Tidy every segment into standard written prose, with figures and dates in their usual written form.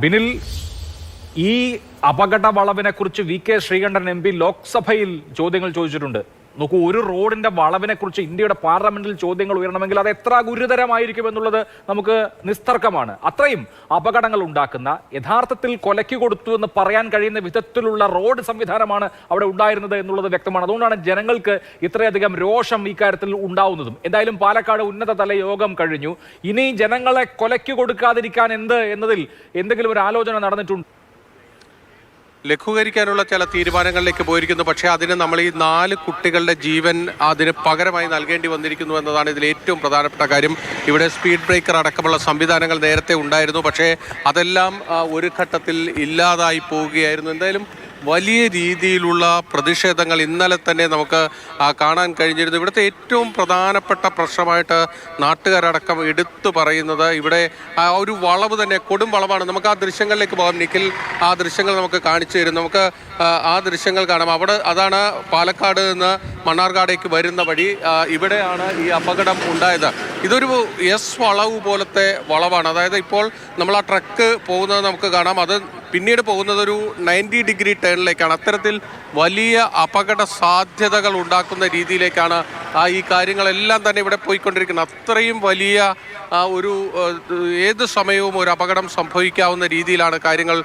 ബിനിൽ, ഈ അപകട വളവിനെക്കുറിച്ച് വി കെ ശ്രീകണ്ഠൻ എം പി ലോക്സഭയിൽ ചോദ്യങ്ങൾ ചോദിച്ചിട്ടുണ്ട്. നോക്കൂ, ഒരു റോഡിന്റെ വളവിനെക്കുറിച്ച് ഇന്ത്യയുടെ പാർലമെന്റിൽ ചോദ്യങ്ങൾ ഉയരണമെങ്കിൽ അത് എത്ര ഗുരുതരമായിരിക്കും എന്നുള്ളത് നമുക്ക് നിസ്തർക്കമാണ്. അത്രയും അപകടങ്ങൾ ഉണ്ടാക്കുന്ന, യഥാർത്ഥത്തിൽ കൊലയ്ക്ക് കൊടുത്തു എന്ന് പറയാൻ കഴിയുന്ന വിധത്തിലുള്ള റോഡ് സംവിധാനമാണ് അവിടെ ഉണ്ടായിരുന്നത് എന്നുള്ളത് വ്യക്തമാണ്. അതുകൊണ്ടാണ് ജനങ്ങൾക്ക് ഇത്രയധികം രോഷം ഇക്കാര്യത്തിൽ ഉണ്ടാവുന്നതും. എന്തായാലും പാലക്കാട് ഉന്നതതല യോഗം കഴിഞ്ഞു. ഇനി ജനങ്ങളെ കൊലയ്ക്ക് കൊടുക്കാതിരിക്കാൻ എന്നതിൽ എന്തെങ്കിലും ഒരു ആലോചന നടന്നിട്ടുണ്ട്? ലഘൂകരിക്കാനുള്ള ചില തീരുമാനങ്ങളിലേക്ക് പോയിരിക്കുന്നു. പക്ഷേ അതിന് നമ്മൾ ഈ 4 കുട്ടികളുടെ ജീവൻ അതിന് പകരമായി നൽകേണ്ടി വന്നിരിക്കുന്നു എന്നതാണ് ഇതിൽ ഏറ്റവും പ്രധാനപ്പെട്ട കാര്യം. ഇവിടെ സ്പീഡ് ബ്രേക്കർ അടക്കമുള്ള സംവിധാനങ്ങൾ നേരത്തെ ഉണ്ടായിരുന്നു, പക്ഷേ അതെല്ലാം ഒരു ഘട്ടത്തിൽ ഇല്ലാതായി പോവുകയായിരുന്നു. എന്തായാലും വലിയ രീതിയിലുള്ള പ്രതിഷേധങ്ങൾ ഇന്നലെ തന്നെ നമുക്ക് കാണാൻ കഴിഞ്ഞിരുന്നു. ഇവിടുത്തെ ഏറ്റവും പ്രധാനപ്പെട്ട പ്രശ്നമായിട്ട് നാട്ടുകാരടക്കം എടുത്തു പറയുന്നത് ഇവിടെ ഒരു വളവ് തന്നെ, കൊടും വളവാണ്. നമുക്ക് ആ ദൃശ്യങ്ങളിലേക്ക് പോകാം. നിഖിൽ ആ ദൃശ്യങ്ങൾ നമുക്ക് കാണിച്ചു തരും. നമുക്ക് ആ ദൃശ്യങ്ങൾ കാണാം. അതാണ് പാലക്കാട് നിന്ന് മണ്ണാർക്കാടേക്ക് വരുന്ന വഴി. ഇവിടെയാണ് ഈ അപകടം ഉണ്ടായത്. ഇതൊരു എസ് വളവ് പോലത്തെ വളവാണ്. അതായത് ഇപ്പോൾ നമ്മൾ ആ ട്രക്ക് പോകുന്നത് നമുക്ക് കാണാം. അത് പിന്നീട് പോകുന്നത് ഒരു 90 ഡിഗ്രി ടേണിലേക്കാണ്. അത്തരത്തിൽ വലിയ അപകട സാധ്യതകൾ ഉണ്ടാക്കുന്ന രീതിയിലേക്കാണ് ഈ കാര്യങ്ങളെല്ലാം തന്നെ ഇവിടെ പോയിക്കൊണ്ടിരിക്കുന്നത്. അത്രയും വലിയ ഒരു ഏത് സമയവും ഒരു അപകടം സംഭവിക്കാവുന്ന രീതിയിലാണ് കാര്യങ്ങൾ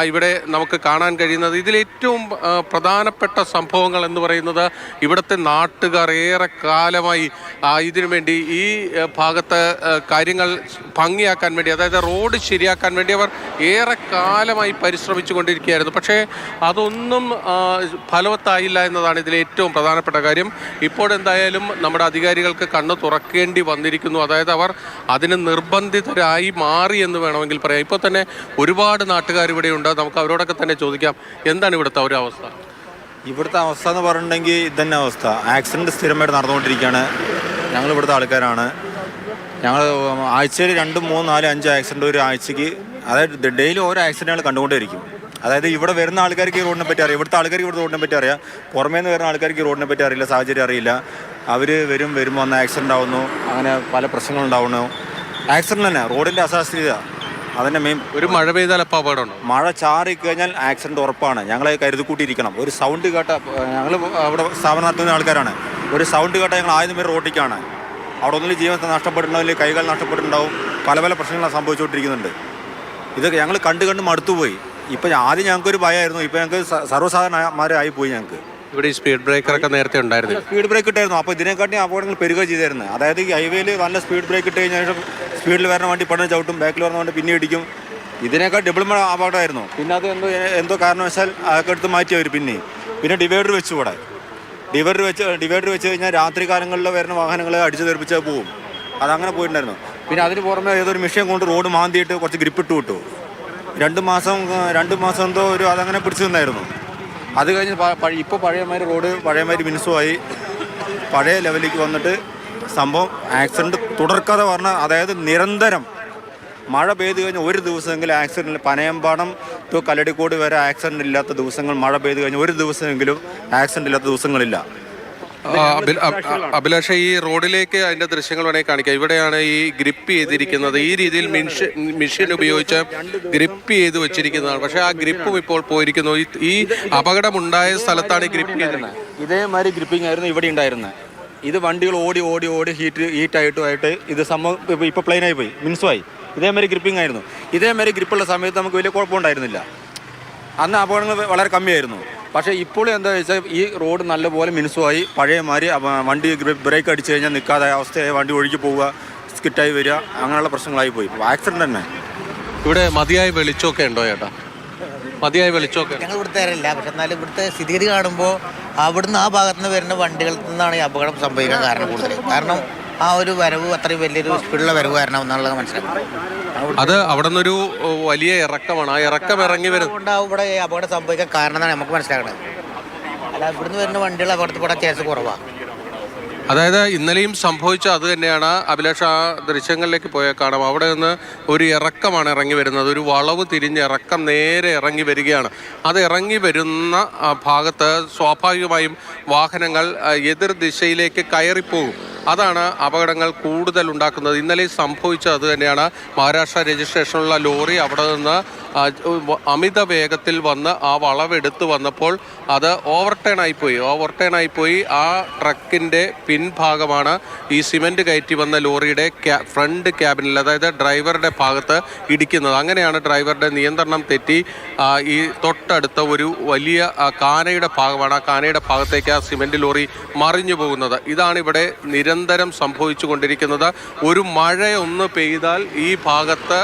ഇവിടെ നമുക്ക് കാണാൻ കഴിയുന്നത്. ഇതിലേറ്റവും പ്രധാനപ്പെട്ട സംഭവങ്ങൾ എന്ന് പറയുന്നത് ഇവിടുത്തെ നാട്ടുകാർ ഏറെ കാലമായി ഇതിനു വേണ്ടി ഈ ഭാഗത്ത് കാര്യങ്ങൾ ഭംഗിയാക്കാൻ വേണ്ടി, അതായത് റോഡ് ശരിയാക്കാൻ വേണ്ടി അവർ ഏറെ കാലമായി പരിശ്രമിച്ചു കൊണ്ടിരിക്കുകയായിരുന്നു. പക്ഷേ അതൊന്നും ഫലവത്തായില്ല എന്നതാണ് ഇതിലെ ഏറ്റവും പ്രധാനപ്പെട്ട കാര്യം. ഇപ്പോഴെന്തായാലും നമ്മുടെ അധികാരികൾക്ക് കണ്ണ് തുറക്കേണ്ടി വന്നിരിക്കുന്നു. അതായത് അവർ അതിന് നിർബന്ധിതരായി മാറി എന്ന് വേണമെങ്കിൽ പറയാം. ഇപ്പോൾ തന്നെ ഒരുപാട് നാട്ടുകാർ ഇവിടെയുണ്ട്. നമുക്ക് അവരോടൊക്കെ തന്നെ ചോദിക്കാം, എന്താണ് ഇവിടുത്തെ ഒരു അവസ്ഥ? ഇവിടുത്തെ അവസ്ഥ എന്ന് പറഞ്ഞിട്ടുണ്ടെങ്കിൽ ഇതന്നെ അവസ്ഥ. ആക്സിഡൻറ്റ് സ്ഥിരമായിട്ട് നടന്നുകൊണ്ടിരിക്കുകയാണ്. ഞങ്ങൾ ഇവിടുത്തെ ആൾക്കാരാണ്. ഞങ്ങൾ ആഴ്ചയിൽ 2, 3, 4, 5 ആക്സിഡൻറ്റ് ഒരു ആഴ്ചയ്ക്ക്, അതായത് ഡെയിലി ഓരോ ആക്സിഡൻറ്റുകൾ കണ്ടുകൊണ്ടേയിരിക്കും. അതായത് ഇവിടെ വരുന്ന ആൾക്കാർക്ക് ഈ റോഡിനെ പറ്റി അറിയാം, ഇവിടുത്തെ ആൾക്കാർക്ക് ഇവിടുത്തെ റോഡിനെ പറ്റി അറിയാം. പുറമേ നിന്ന് വരുന്ന ആൾക്കാർക്ക് ഈ റോഡിനെ പറ്റി അറിയില്ല, സാഹചര്യം അറിയില്ല. അവർ വരുമ്പോൾ വന്ന് ആക്സിഡൻ്റ് ആവുന്നു, അങ്ങനെ പല പ്രശ്നങ്ങളുണ്ടാവുന്നു. ആക്സിഡൻറ്റ് തന്നെ, റോഡിൻ്റെ അശാസ്ത്രീയത അതിൻ്റെ മെയിൻ. ഒരു മഴ പെയ്താൽ അപ്പോൾ അപകടമുണ്ടോ? മഴ ചാറി കഴിഞ്ഞാൽ ആക്സിഡൻറ്റ് ഉറപ്പാണ്. ഞങ്ങളെ കരുതിക്കൂട്ടിയിരിക്കണം. ഒരു സൗണ്ട് കേട്ട, ഞങ്ങൾ അവിടെ സ്ഥാപനം നടത്തുന്ന ആൾക്കാരാണ്. ഒരു സൗണ്ട് കേട്ട ഞങ്ങൾ ആദ്യം പേര് റോട്ടിക്കാണ്. അവിടെ ഒന്നിൽ ജീവൻ നഷ്ടപ്പെട്ടിട്ടുണ്ടാവും, കൈകൾ നഷ്ടപ്പെട്ടിട്ടുണ്ടാവും. പല പല പ്രശ്നങ്ങൾ സംഭവിച്ചുകൊണ്ടിരിക്കുന്നുണ്ട്. ഇതൊക്കെ ഞങ്ങൾ കണ്ട് മടുത്തുപോയി. ഇപ്പം ആദ്യം ഞങ്ങൾക്കൊരു ഭയമായിരുന്നു, ഇപ്പം ഞങ്ങൾക്ക് സർവ്വസാധാരണമാരായി പോയി. ഞങ്ങൾക്ക് ഇവിടെ ഈ സ്പീഡ് ബ്രേക്കറൊക്കെ നേരത്തെ ഉണ്ടായിരുന്നു. സ്പീഡ് ബ്രേക്ക് ഇട്ടായിരുന്നു. അപ്പോൾ ഇതിനെക്കാട്ടി അപകടങ്ങൾ പെരുക ചെയ്തായിരുന്നു. അതായത് ഈ ഹൈവേയിൽ നല്ല സ്പീഡ് ബ്രേക്ക് ഇട്ട് കഴിഞ്ഞാൽ സ്പീഡിൽ വരുന്ന വണ്ടി പെട്ടെന്ന് ചവിട്ടും, ബാക്കിൽ വരുന്ന വണ്ടി പിന്നെ ഇടിക്കും. ഇതിനേക്കാൾ ഡബിൾ അപകടമായിരുന്നു. പിന്നെ അത് എന്തോ കാരണവശാൽ അതൊക്കെ എടുത്ത് മാറ്റി അവർ. പിന്നെ ഡിവൈഡർ വെച്ചു. ഇവിടെ ഡിവൈഡർ വെച്ച് കഴിഞ്ഞാൽ രാത്രി കാലങ്ങളിൽ വരുന്ന വാഹനങ്ങളെ അടിച്ചു തെറിപ്പിച്ചാൽ പോവും. അതങ്ങനെ പോയിട്ടുണ്ടായിരുന്നു. പിന്നെ അതിന് പുറമെ ഏതൊരു മെഷീൻ കൊണ്ട് റോഡ് മാന്തിയിട്ട് കുറച്ച് ഗ്രിപ്പിട്ട് വിട്ടു. 2 മാസം എന്തോ അതങ്ങനെ പിടിച്ചു നിന്നായിരുന്നു. അത് കഴിഞ്ഞ് ഇപ്പോൾ പഴയമാതിരി റോഡ് പഴയമാതിരി മിനുസുമായി പഴയ ലെവലിലേക്ക് വന്നിട്ട് സംഭവം ആക്സിഡൻറ്റ് തുടർക്കഥ പറഞ്ഞാൽ, അതായത് നിരന്തരം മഴ പെയ്ത് കഴിഞ്ഞാൽ ഒരു ദിവസമെങ്കിലും ആക്സിഡൻറ്റ്, പനയമ്പാടം ടു കല്ലടിക്കോട് വരെ ആക്സിഡൻറ്റ് ഇല്ലാത്ത ദിവസങ്ങൾ, മഴ പെയ്ത് കഴിഞ്ഞാൽ ഒരു ദിവസമെങ്കിലും ആക്സിഡൻറ്റ് ഇല്ലാത്ത ദിവസങ്ങളില്ല. അഭിലാഷ, ഈ റോഡിലേക്ക് അതിന്റെ ദൃശ്യങ്ങൾ വേണമെങ്കിൽ കാണിക്കാം. ഇവിടെയാണ് ഈ ഗ്രിപ്പ് ചെയ്തിരിക്കുന്നത്. ഈ രീതിയിൽ മെഷീൻ ഉപയോഗിച്ച് ഗ്രിപ്പ് ചെയ്ത് വെച്ചിരിക്കുന്നതാണ്. പക്ഷേ ആ ഗ്രിപ്പും ഇപ്പോൾ പോയിരിക്കുന്നു. ഈ അപകടമുണ്ടായ സ്ഥലത്താണ് ഈ ഗ്രിപ്പ് ചെയ്തിരുന്നത്. ഇതേമാതിരി ഗ്രിപ്പിംഗ് ആയിരുന്നു ഇവിടെ ഉണ്ടായിരുന്നത്. ഇത് വണ്ടികൾ ഓടി ഹീറ്റായിട്ട് ഇത് സംഭവം ഇപ്പോൾ പ്ലെയിനായി പോയി, മിൻസുമായി. ഇതേമാതിരി ഗ്രിപ്പിംഗ് ആയിരുന്നു. ഇതേമാതിരി ഗ്രിപ്പുള്ള സമയത്ത് നമുക്ക് വലിയ കുഴപ്പമുണ്ടായിരുന്നില്ല. അന്ന് അപകടങ്ങൾ വളരെ കമ്മിയായിരുന്നു. പക്ഷേ ഇപ്പോൾ എന്താ വെച്ചാൽ ഈ റോഡ് നല്ലപോലെ മിനുസുമായി, പഴയമാതിരി വണ്ടി ബ്രേക്ക് അടിച്ചു കഴിഞ്ഞാൽ നിൽക്കാതെ അവസ്ഥയായി, വണ്ടി ഒഴുകി പോവുക, സ്കിറ്റായി വരിക, അങ്ങനെയുള്ള പ്രശ്നങ്ങളായി പോയി. ആക്സിഡൻറ്റ് തന്നെ. ഇവിടെ മതിയായ വെളിച്ചമൊക്കെ ഉണ്ടോ ചേട്ടാ? മതിയായ വെളിച്ചമൊക്കെ ഞങ്ങൾ ഇവിടുത്തെ അറിയില്ല. പക്ഷെ എന്നാലും ഇവിടുത്തെ സ്ഥിതിഗതി കാണുമ്പോൾ അവിടുന്ന് ആ ഭാഗത്ത് നിന്ന് വരുന്ന വണ്ടികളിൽ നിന്നാണ് ഈ അപകടം സംഭവിക്കാൻ കാരണം കൂടുതൽ. കാരണം ആ ഒരു വരവ് അത്രയും വലിയൊരു സ്പീഡുള്ള വരവ് കാരണം എന്നുള്ളത് മനസ്സിലാക്കും. അത് അവിടെ നിന്നൊരു വലിയ ഇറക്കമാണ്. ആ ഇറക്കം ഇറങ്ങി വരുന്നുണ്ടാവും ഇവിടെ ഈ അപകടം സംഭവിക്കാൻ കാരണം എന്നാണ് നമുക്ക് മനസ്സിലാക്കുന്നത്. അല്ല, ഇവിടുന്ന് വരുന്ന വണ്ടികൾ അപകടത്തിൽപ്പെടാൻ ചാൻസ് കുറവാണ്. അതായത് ഇന്നലെയും സംഭവിച്ച അത് തന്നെയാണ്. അഭിലാഷ്, ആ ദൃശ്യങ്ങളിലേക്ക് പോയാൽ കാണാം. അവിടെ നിന്ന് ഒരു ഇറക്കമാണ് ഇറങ്ങി വരുന്നത്. ഒരു വളവ് തിരിഞ്ഞ് ഇറക്കം നേരെ ഇറങ്ങി വരികയാണ്. അത് ഇറങ്ങി വരുന്ന ഭാഗത്ത് സ്വാഭാവികമായും വാഹനങ്ങൾ എതിർ ദിശയിലേക്ക് കയറിപ്പോകും. അതാണ് അപകടങ്ങൾ കൂടുതൽ ഉണ്ടാക്കുന്നത്. ഇന്നലെ സംഭവിച്ചത് അത് തന്നെയാണ്. മഹാരാഷ്ട്ര രജിസ്ട്രേഷനുള്ള ലോറി അവിടെ നിന്ന് അമിത വേഗത്തിൽ വന്ന് ആ വളവെടുത്ത് വന്നപ്പോൾ അത് ഓവർടേൺ ആയിപ്പോയി. ആ ട്രക്കിൻ്റെ പിൻഭാഗമാണ് ഈ സിമെൻറ്റ് കയറ്റി വന്ന ലോറിയുടെ ഫ്രണ്ട് ക്യാബിനിൽ, അതായത് ഡ്രൈവറുടെ ഭാഗത്ത് ഇടിക്കുന്നത്. അങ്ങനെയാണ് ഡ്രൈവറുടെ നിയന്ത്രണം തെറ്റി ഈ തൊട്ടടുത്ത ഒരു വലിയ കാനയുടെ ഭാഗമാണ്, ആ കാനയുടെ ഭാഗത്തേക്ക് ആ സിമെൻറ്റ് ലോറി മറിഞ്ഞു പോകുന്നത്. ഇതാണ് ഇവിടെ നിരന്തരം സംഭവിച്ചു കൊണ്ടിരിക്കുന്നത്. ഒരു മഴയൊന്ന് പെയ്താൽ ഈ ഭാഗത്ത്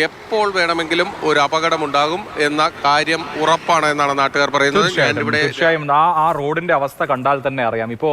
എപ്പോൾ വേണമെങ്കിലും ഒരു അപകടമുണ്ടാകും എന്ന കാര്യം ഉറപ്പാണ് എന്നാണ് നാട്ടുകാർ പറയുന്നത്. തീർച്ചയായും ആ റോഡിന്റെ അവസ്ഥ കണ്ടാൽ തന്നെ അറിയാം. ഇപ്പോൾ